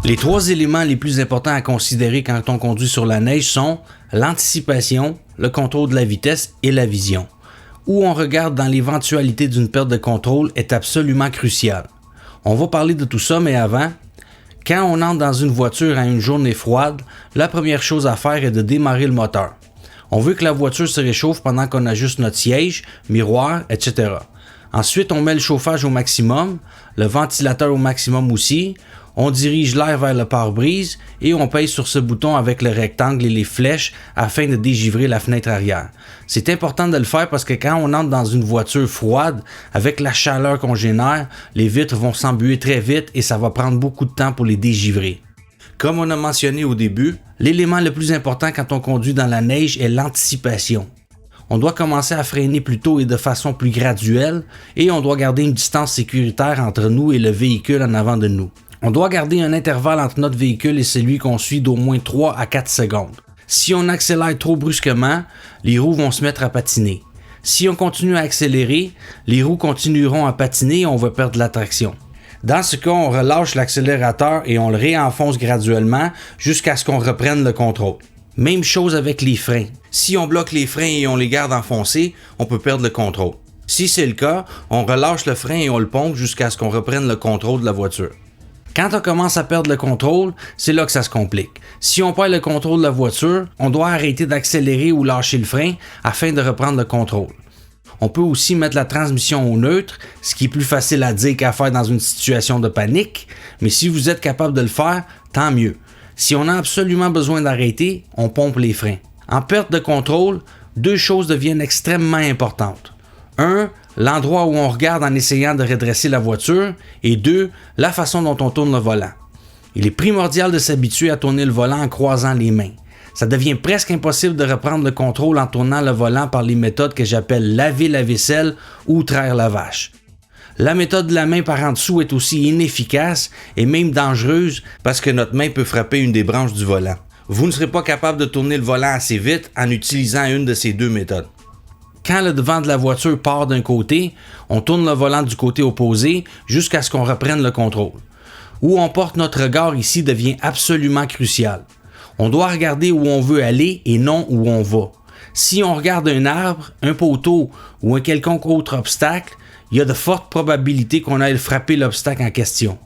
Les trois éléments les plus importants à considérer quand on conduit sur la neige sont l'anticipation, le contrôle de la vitesse et la vision. Où on regarde dans l'éventualité d'une perte de contrôle est absolument crucial. On va parler de tout ça, mais avant, quand on entre dans une voiture à une journée froide, la première chose à faire est de démarrer le moteur. On veut que la voiture se réchauffe pendant qu'on ajuste notre siège, miroir, etc. Ensuite, on met le chauffage au maximum, le ventilateur au maximum aussi, on dirige l'air vers le pare-brise et on pèse sur ce bouton avec le rectangle et les flèches afin de dégivrer la fenêtre arrière. C'est important de le faire parce que quand on entre dans une voiture froide, avec la chaleur qu'on génère, les vitres vont s'embuer très vite et ça va prendre beaucoup de temps pour les dégivrer. Comme on a mentionné au début, l'élément le plus important quand on conduit dans la neige est l'anticipation. On doit commencer à freiner plus tôt et de façon plus graduelle et on doit garder une distance sécuritaire entre nous et le véhicule en avant de nous. On doit garder un intervalle entre notre véhicule et celui qu'on suit d'au moins 3 à 4 secondes. Si on accélère trop brusquement, les roues vont se mettre à patiner. Si on continue à accélérer, les roues continueront à patiner et on va perdre la traction. Dans ce cas, on relâche l'accélérateur et on le réenfonce graduellement jusqu'à ce qu'on reprenne le contrôle. Même chose avec les freins. Si on bloque les freins et on les garde enfoncés, on peut perdre le contrôle. Si c'est le cas, on relâche le frein et on le pompe jusqu'à ce qu'on reprenne le contrôle de la voiture. Quand on commence à perdre le contrôle, c'est là que ça se complique. Si on perd le contrôle de la voiture, on doit arrêter d'accélérer ou lâcher le frein afin de reprendre le contrôle. On peut aussi mettre la transmission au neutre, ce qui est plus facile à dire qu'à faire dans une situation de panique, mais si vous êtes capable de le faire, tant mieux. Si on a absolument besoin d'arrêter, on pompe les freins. En perte de contrôle, deux choses deviennent extrêmement importantes. 1. L'endroit où on regarde en essayant de redresser la voiture. Et 2. La façon dont on tourne le volant. Il est primordial de s'habituer à tourner le volant en croisant les mains. Ça devient presque impossible de reprendre le contrôle en tournant le volant par les méthodes que j'appelle laver la vaisselle ou traire la vache. La méthode de la main par en dessous est aussi inefficace et même dangereuse parce que notre main peut frapper une des branches du volant. Vous ne serez pas capable de tourner le volant assez vite en utilisant une de ces deux méthodes. Quand le devant de la voiture part d'un côté, on tourne le volant du côté opposé jusqu'à ce qu'on reprenne le contrôle. Où on porte notre regard ici devient absolument crucial. On doit regarder où on veut aller et non où on va. Si on regarde un arbre, un poteau ou un quelconque autre obstacle, il y a de fortes probabilités qu'on aille frapper l'obstacle en question.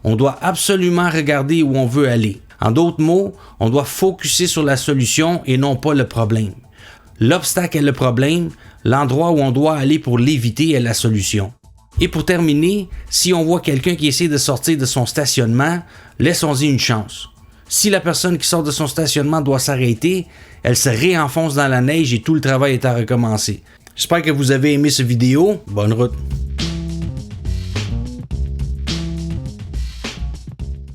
On doit absolument regarder où on veut aller. En d'autres mots, on doit focusser sur la solution et non pas le problème. L'obstacle est le problème, l'endroit où on doit aller pour l'éviter est la solution. Et pour terminer, si on voit quelqu'un qui essaie de sortir de son stationnement, laissons-y une chance. Si la personne qui sort de son stationnement doit s'arrêter, elle se réenfonce dans la neige et tout le travail est à recommencer. J'espère que vous avez aimé cette vidéo. Bonne route!